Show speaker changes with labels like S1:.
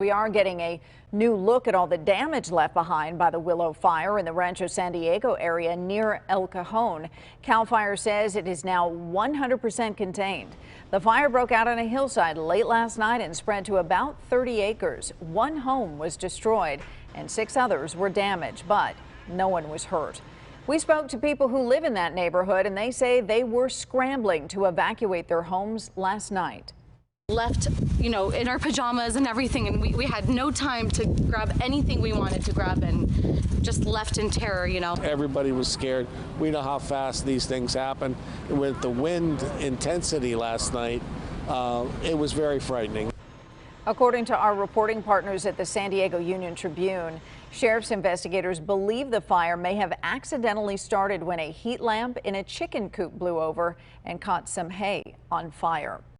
S1: We are getting a new look at all the damage left behind by the Willow Fire in the Rancho San Diego area near El Cajon. CAL FIRE says it is now 100% contained. The fire broke out on a hillside late last night and spread to about 30 acres. One home was destroyed and 6 others were damaged, but no one was hurt. We spoke to people who live in that neighborhood, and they say they were scrambling to evacuate their homes last night.
S2: Left, in our pajamas and everything, and we had no time to grab anything we wanted to grab and just left in terror,
S3: Everybody was scared. We know how fast these things happen. With the wind intensity last night, it was very frightening.
S1: According to our reporting partners at the San Diego Union-Tribune, sheriff's investigators believe the fire may have accidentally started when a heat lamp in a chicken coop blew over and caught some hay on fire.